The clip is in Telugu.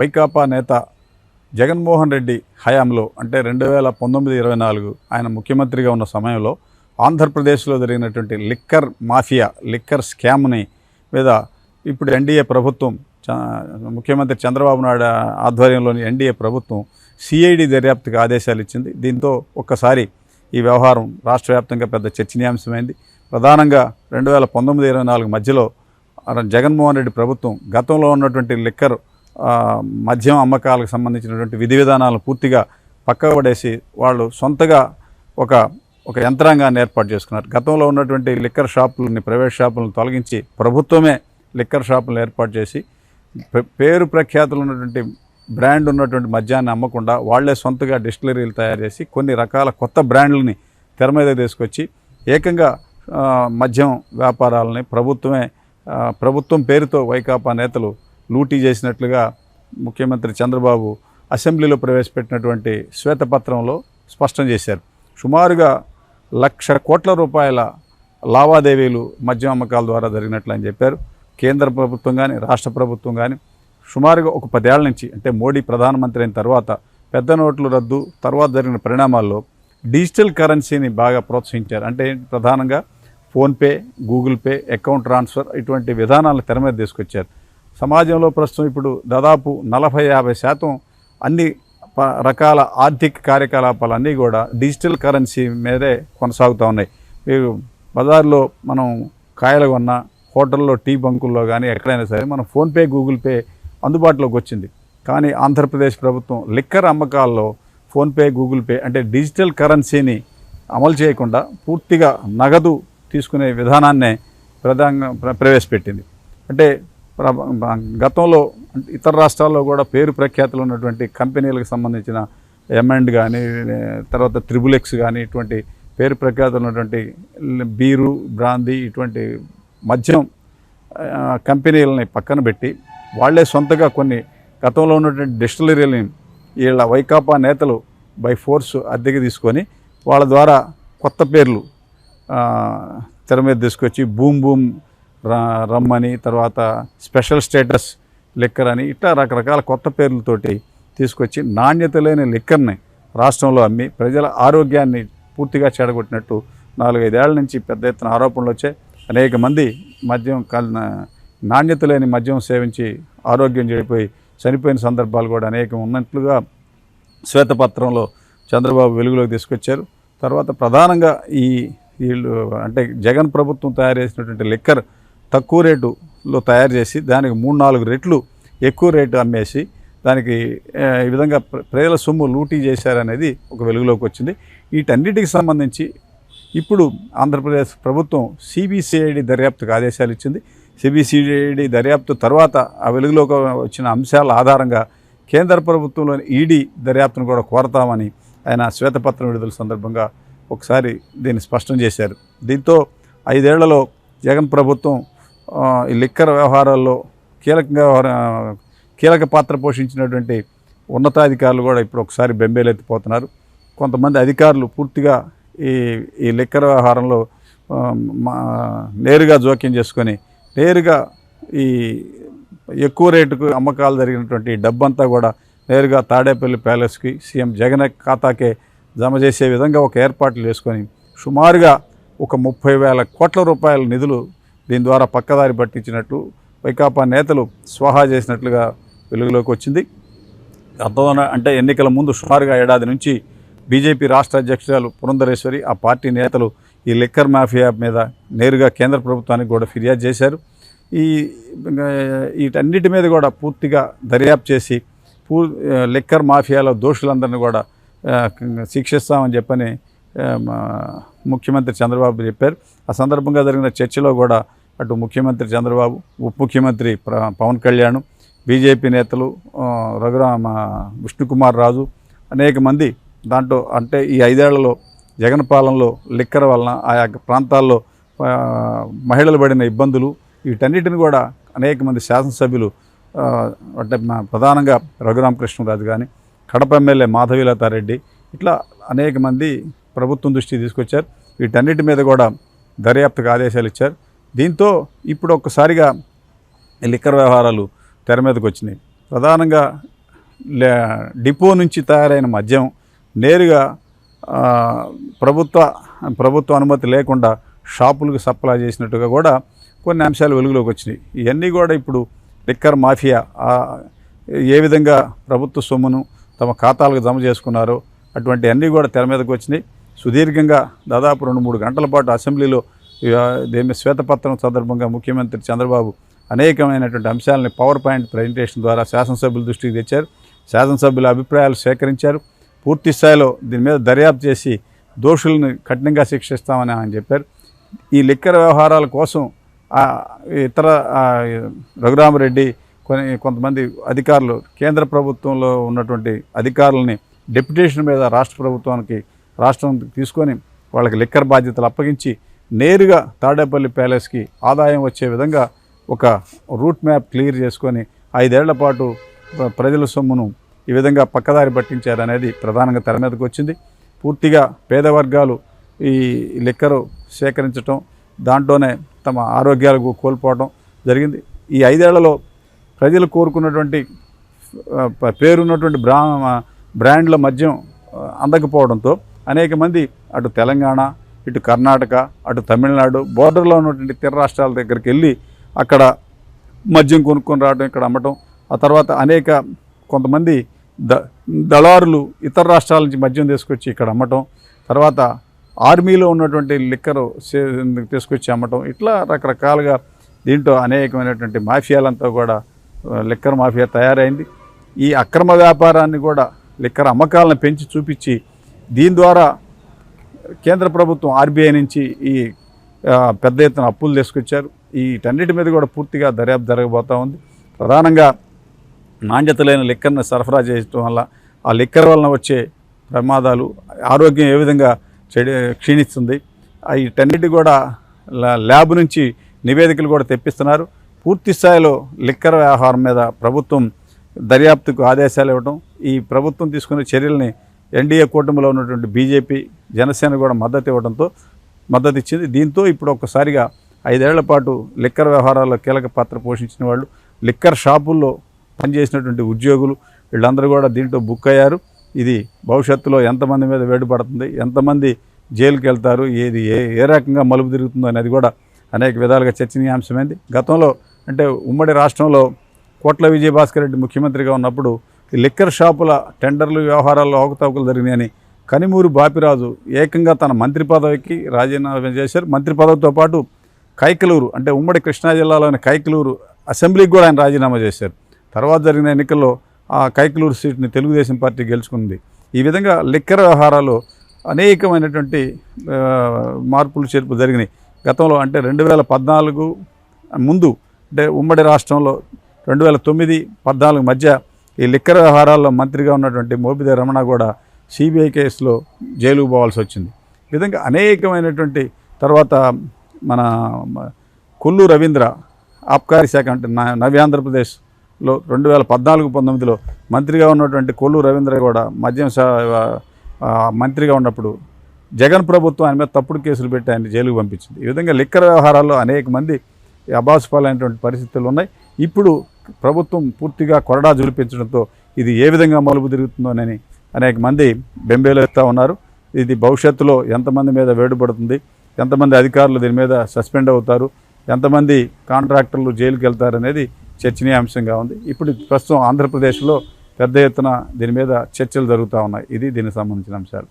వైకాపా నేత జగన్మోహన్ రెడ్డి హయాంలో అంటే 2019-24 ఆయన ముఖ్యమంత్రిగా ఉన్న సమయంలో ఆంధ్రప్రదేశ్లో జరిగినటువంటి లిక్కర్ మాఫియా, లిక్కర్ స్కామ్ని మీద ఇప్పుడు ఎన్డీఏ ప్రభుత్వం, ముఖ్యమంత్రి చంద్రబాబు నాయుడు ఆధ్వర్యంలోని ఎన్డీఏ ప్రభుత్వం సిఐడి దర్యాప్తుకి ఆదేశాలు ఇచ్చింది. దీంతో ఒక్కసారి ఈ వ్యవహారం రాష్ట్ర వ్యాప్తంగా పెద్ద చర్చనీయాంశమైంది. ప్రధానంగా 2019-24 మధ్యలో జగన్మోహన్ రెడ్డి ప్రభుత్వం గతంలో ఉన్నటువంటి లిక్కర్ మద్యం అమ్మకాలకు సంబంధించినటువంటి విధి విధానాలను పూర్తిగా పక్కకు పడేసి వాళ్ళు సొంతగా ఒక యంత్రాంగాన్ని ఏర్పాటు చేసుకున్నారు. గతంలో ఉన్నటువంటి లిక్కర్ షాపులని, ప్రైవేట్ షాపులను తొలగించి ప్రభుత్వమే లిక్కర్ షాపులను ఏర్పాటు చేసి పేరు ప్రఖ్యాతులు ఉన్నటువంటి బ్రాండ్ ఉన్నటువంటి మద్యాన్ని అమ్మకుండా వాళ్లే సొంతగా డిస్టిలరీలు తయారు చేసి కొన్ని రకాల కొత్త బ్రాండ్లని తెర మీద తీసుకొచ్చి ఏకంగా మద్యం వ్యాపారాలని ప్రభుత్వం పేరుతో వైకాపా నేతలు లూటీ చేసినట్లుగా ముఖ్యమంత్రి చంద్రబాబు అసెంబ్లీలో ప్రవేశపెట్టినటువంటి శ్వేతపత్రంలో స్పష్టం చేశారు. సుమారుగా 1,00,000 కోట్ల రూపాయల లావాదేవీలు మద్యం అమ్మకాల ద్వారా జరిగినట్లు అని చెప్పారు. కేంద్ర ప్రభుత్వం కానీ రాష్ట్ర ప్రభుత్వం కానీ సుమారుగా ఒక 10 ఏళ్ల నుంచి, అంటే మోడీ ప్రధానమంత్రి అయిన తర్వాత పెద్ద నోట్ల రద్దు తర్వాత జరిగిన పరిణామాల్లో డిజిటల్ కరెన్సీని బాగా ప్రోత్సహించారు. అంటే ప్రధానంగా PhonePe, Google pay, account transfer ఇటువంటి విధానాలను తెర మీద తీసుకొచ్చారు. సమాజంలో ప్రస్తుతం ఇప్పుడు దాదాపు 40-50% అన్ని రకాల ఆర్థిక కార్యకలాపాలన్నీ కూడా డిజిటల్ కరెన్సీ మీదే కొనసాగుతూ ఉన్నాయి. మీరు బజార్లో మనం కాయలు కొన్నా, హోటల్లో, టీ బంకుల్లో కానీ ఎక్కడైనా సరే మనం ఫోన్పే, గూగుల్ పే అందుబాటులోకి వచ్చింది. కానీ ఆంధ్రప్రదేశ్ ప్రభుత్వం లిక్కర్ అమ్మకాల్లో ఫోన్పే, గూగుల్ పే అంటే డిజిటల్ కరెన్సీని అమలు చేయకుండా పూర్తిగా నగదు తీసుకునే విధానాన్నే ప్రవేశపెట్టింది. అంటే గతంలో ఇతర రాష్ట్రాల్లో కూడా పేరు ప్రఖ్యాతులు ఉన్నటువంటి కంపెనీలకు సంబంధించిన M& కానీ, తర్వాత XXX కానీ ఇటువంటి పేరు ప్రఖ్యాతులు ఉన్నటువంటి బీరు, బ్రాందీ ఇటువంటి మద్యం కంపెనీలని పక్కన పెట్టి వాళ్లే సొంతగా కొన్ని గతంలో ఉన్నటువంటి డిస్టిలరీలని వీళ్ళ వైకాపా నేతలు బై ఫోర్స్ అద్దెకి తీసుకొని వాళ్ళ ద్వారా కొత్త పేర్లు తెర మీద తీసుకొచ్చి బూమ్ రమ్ అని, తర్వాత స్పెషల్ స్టేటస్ లిక్కర్ అని ఇట్లా రకరకాల కొత్త పేర్లతోటి తీసుకొచ్చి నాణ్యత లేని లిక్కర్ని రాష్ట్రంలో అమ్మి ప్రజల ఆరోగ్యాన్ని పూర్తిగా చెడగొట్టినట్టు 4-5 ఏళ్ల నుంచి పెద్ద ఎత్తున ఆరోపణలు వచ్చాయి. అనేక మంది నాణ్యత లేని మద్యం సేవించి ఆరోగ్యం చెడిపోయి చనిపోయిన సందర్భాలు కూడా అనేకం ఉన్నట్లుగా శ్వేతపత్రంలో చంద్రబాబు వెలుగులోకి తీసుకొచ్చారు. తర్వాత ప్రధానంగా వీళ్ళు అంటే జగన్ ప్రభుత్వం తయారు చేసినటువంటి లిక్కర్ తక్కువ రేటులో తయారు చేసి దానికి 3-4 రెట్లు ఎక్కువ రేటు అమ్మేసి దానికి ఈ విధంగా ప్రజల సొమ్ము లూటీ చేశారనేది ఒక వెలుగులోకి వచ్చింది. వీటన్నిటికి సంబంధించి ఇప్పుడు ఆంధ్రప్రదేశ్ ప్రభుత్వం సిబిసిఐడి దర్యాప్తుకు ఆదేశాలు ఇచ్చింది. సిబిసిఐడి దర్యాప్తు తర్వాత ఆ వెలుగులోకి వచ్చిన అంశాల ఆధారంగా కేంద్ర ప్రభుత్వంలోని ఈడీ దర్యాప్తును కూడా కోరతామని ఆయన శ్వేతపత్రం విడుదల సందర్భంగా ఒకసారి దీన్ని స్పష్టం చేశారు. దీంతో 5 ఏళ్లలో జగన్ ప్రభుత్వం ఈ లిక్కర్ వ్యవహారాల్లో కీలక పాత్ర పోషించినటువంటి ఉన్నతాధికారులు కూడా ఇప్పుడు ఒకసారి బెంబేలెత్తిపోతున్నారు. కొంతమంది అధికారులు పూర్తిగా ఈ లిక్కర్ వ్యవహారంలో నేరుగా జోక్యం చేసుకొని నేరుగా ఈ ఎక్కువ రేటుకు అమ్మకాలు జరిగినటువంటి డబ్బంతా కూడా నేరుగా తాడేపల్లి ప్యాలెస్కి సీఎం జగన్ ఖాతాకే జమ చేసే విధంగా ఒక ఏర్పాట్లు చేసుకొని సుమారుగా ఒక 30,000 కోట్ల రూపాయల నిధులు దీని ద్వారా పక్కదారి పట్టించినట్లు వైకాపా నేతలు స్వాహా చేసినట్లుగా వెలుగులోకి వచ్చింది. గతంలో అంటే ఎన్నికల ముందు సుమారుగా ఏడాది నుంచి బీజేపీ రాష్ట్ర అధ్యక్షురాలు పురంధరేశ్వరి, ఆ పార్టీ నేతలు ఈ లిక్కర్ మాఫియా మీద నేరుగా కేంద్ర ప్రభుత్వానికి కూడా ఫిర్యాదు చేశారు. వీటన్నిటి మీద కూడా పూర్తిగా దర్యాప్తు చేసి లిక్కర్ మాఫియాలో దోషులందరినీ కూడా శిక్షిస్తామని చెప్పని ముఖ్యమంత్రి చంద్రబాబు చెప్పారు. ఆ సందర్భంగా జరిగిన చర్చలో కూడా అటు ముఖ్యమంత్రి చంద్రబాబు, ఉప ముఖ్యమంత్రి పవన్ కళ్యాణ్, బీజేపీ నేతలు విష్ణుకుమార్ రాజు అనేక మంది దాంట్లో అంటే ఈ 5 ఏళ్లలో జగన్ పాలనలో లిక్కర్ వలన ఆయా ప్రాంతాల్లో మహిళలు పడిన ఇబ్బందులు వీటన్నిటిని కూడా అనేక మంది శాసనసభ్యులు అంటే ప్రధానంగా రఘురామకృష్ణరాజు కానీ, కడప ఎమ్మెల్యే మాధవీలతారెడ్డి ఇట్లా అనేక మంది ప్రభుత్వం దృష్టికి తీసుకొచ్చారు. వీటన్నిటి మీద కూడా దర్యాప్తుకు ఆదేశాలు ఇచ్చారు. దీంతో ఇప్పుడు ఒక్కసారిగా లిక్కర్ వ్యవహారాలు తెర మీదకి వచ్చినాయి. ప్రధానంగా డిపో నుంచి తయారైన మద్యం నేరుగా ఆ, ప్రభుత్వ అనుమతి లేకుండా షాపులకు సప్లై చేసినట్టుగా కూడా కొన్ని అంశాలు వెలుగులోకి వచ్చినాయి. ఇవన్నీ కూడా ఇప్పుడు లిక్కర్ మాఫియా ఏ విధంగా ప్రభుత్వ సొమ్మును తమ ఖాతాలకు జమ చేసుకున్నారో అటువంటి అన్నీ కూడా తెర మీదకి వచ్చినాయి. సుదీర్ఘంగా దాదాపు 2-3 గంటల పాటు అసెంబ్లీలో దేని శ్వేతపత్రం సందర్భంగా ముఖ్యమంత్రి చంద్రబాబు అనేకమైనటువంటి అంశాలని పవర్ పాయింట్ ప్రజెంటేషన్ ద్వారా శాసనసభ్యుల దృష్టికి తెచ్చారు. శాసనసభ్యుల అభిప్రాయాలు సేకరించారు. పూర్తి స్థాయిలో దీని మీద దర్యాప్తు చేసి దోషులను కఠినంగా శిక్షిస్తామని ఆయన చెప్పారు. ఈ లిక్కర్ వ్యవహారాల కోసం ఇతర రఘురామరెడ్డి కొంతమంది అధికారులు కేంద్ర ప్రభుత్వంలో ఉన్నటువంటి అధికారులని డెప్యుటేషన్ మీద రాష్ట్రం తీసుకొని వాళ్ళకి లిక్కర్ బాధ్యతలు అప్పగించి నేరుగా తాడేపల్లి ప్యాలెస్కి ఆదాయం వచ్చే విధంగా ఒక రూట్ మ్యాప్ క్లియర్ చేసుకొని 5 ఏళ్ల పాటు ప్రజల సొమ్మును ఈ విధంగా పక్కదారి పట్టించారనేది ప్రధానంగా తెర మీదకి వచ్చింది. పూర్తిగా పేద వర్గాలు ఈ లిక్కరు సేకరించడం, దాంట్లోనే తమ ఆరోగ్యాలకు కోల్పోవడం జరిగింది. ఈ 5 ఏళ్లలో ప్రజలు కోరుకున్నటువంటి పేరున్నటువంటి బ్రాండ్ల మద్యం అందకపోవడంతో అనేక మంది అటు తెలంగాణ, ఇటు కర్ణాటక, అటు తమిళనాడు బోర్డర్లో ఉన్నటువంటి తీర రాష్ట్రాల దగ్గరికి వెళ్ళి అక్కడ మద్యం కొనుక్కొని రావడం, ఇక్కడ అమ్మటం. ఆ తర్వాత కొంతమంది దళారులు ఇతర రాష్ట్రాల నుంచి మద్యం తీసుకొచ్చి ఇక్కడ అమ్మటం, తర్వాత ఆర్మీలో ఉన్నటువంటి లిక్కరు తీసుకొచ్చి అమ్మటం, ఇట్లా రకరకాలుగా దీంట్లో అనేకమైనటువంటి మాఫియాలంతా కూడా లిక్కర్ మాఫియా తయారైంది. ఈ అక్రమ వ్యాపారాన్ని కూడా లిక్కర్ అమ్మకాలను పెంచి చూపించి దీని ద్వారా కేంద్ర ప్రభుత్వం ఆర్బీఐ నుంచి ఈ పెద్ద ఎత్తున అప్పులు తీసుకొచ్చారు. వీటన్నిటి మీద కూడా పూర్తిగా దర్యాప్తు జరగబోతూ ఉంది. ప్రధానంగా నాణ్యత లేని లిక్కర్ని సరఫరా చేయడం వల్ల ఆ లిక్కర్ వలన వచ్చే ప్రమాదాలు, ఆరోగ్యం ఏ విధంగా క్షీణిస్తుంది, వీటన్నిటి కూడా ల్యాబ్ నుంచి నివేదికలు కూడా తెప్పిస్తున్నారు. పూర్తి స్థాయిలో లిక్కర్ వ్యవహారం మీద ప్రభుత్వం దర్యాప్తుకు ఆదేశాలు ఇవ్వడం, ఈ ప్రభుత్వం తీసుకునే చర్యల్ని ఎన్డీఏ కూటమిలో ఉన్నటువంటి బీజేపీ, జనసేన కూడా మద్దతు ఇచ్చింది. దీంతో ఇప్పుడు ఒక్కసారిగా 5 ఏళ్ల పాటు లిక్కర్ వ్యవహారాల్లో కీలక పాత్ర పోషించిన వాళ్ళు, లిక్కర్ షాపుల్లో పనిచేసినటువంటి ఉద్యోగులు వీళ్ళందరూ కూడా దీంట్లో బుక్ అయ్యారు. ఇది భవిష్యత్తులో ఎంతమంది మీద వేడిపడుతుంది, ఎంతమంది జైలుకి వెళ్తారు, ఏ రకంగా మలుపు తిరుగుతుందో అనేది కూడా అనేక విధాలుగా చర్చనీయాంశమైంది. గతంలో అంటే ఉమ్మడి రాష్ట్రంలో కోట్ల విజయభాస్కర్ రెడ్డి ముఖ్యమంత్రిగా ఉన్నప్పుడు ఈ లిక్కర్ షాపుల టెండర్లు వ్యవహారాల్లో అవకతవకలు జరిగినాయని కనిమూరి బాపిరాజు ఏకంగా తన మంత్రి పదవికి రాజీనామా చేశారు. మంత్రి పదవితో పాటు కైకలూరు అంటే ఉమ్మడి కృష్ణా జిల్లాలోని కైకలూరు అసెంబ్లీకి కూడా ఆయన రాజీనామా చేశారు. తర్వాత జరిగిన ఎన్నికల్లో ఆ కైకలూరు సీట్ని తెలుగుదేశం పార్టీ గెలుచుకుంది. ఈ విధంగా లిక్కర్ వ్యవహారాలు అనేకమైనటువంటి మార్పులు చేర్పులు జరిగినాయి. గతంలో అంటే 2014 ముందు అంటే ఉమ్మడి రాష్ట్రంలో 2009-14 మధ్య ఈ లిక్కర్ వ్యవహారాల్లో మంత్రిగా ఉన్నటువంటి మోపిదేవి రమణ కూడా సిబిఐ కేసులో జైలుకు పోవాల్సి వచ్చింది. ఈ విధంగా అనేకమైనటువంటి తర్వాత మన కొల్లు రవీంద్ర ఆబ్కారీ శాఖ అంటే నవ్యాంధ్రప్రదేశ్లో 2014-19లో మంత్రిగా ఉన్నటువంటి కొల్లు రవీంద్ర కూడా మద్యం మంత్రిగా ఉన్నప్పుడు జగన్ ప్రభుత్వం ఆయన మీద తప్పుడు కేసులు పెట్టి ఆయన జైలుకు పంపించింది. ఈ విధంగా లిక్కర్ వ్యవహారాల్లో అనేక మంది అబాసుపాలైనటువంటి పరిస్థితులు ఉన్నాయి. ఇప్పుడు ప్రభుత్వం పూర్తిగా కొరడా జులిపించడంతో ఇది ఏ విధంగా మలుపు తిరుగుతుందోనని అనేక మంది బెంబేలెత్తా ఉన్నారు. ఇది భవిష్యత్తులో ఎంతమంది మీద వేడుపడుతుంది, ఎంతమంది అధికారులు దీని మీద సస్పెండ్ అవుతారు, ఎంతమంది కాంట్రాక్టర్లు జైలుకి వెళ్తారనేది చర్చనీయాంశంగా ఉంది. ఇప్పుడు ప్రస్తుతం ఆంధ్రప్రదేశ్లో పెద్ద ఎత్తున దీని మీద చర్చలు జరుగుతూ ఉన్నాయి. ఇది దీనికి సంబంధించిన అంశాలు.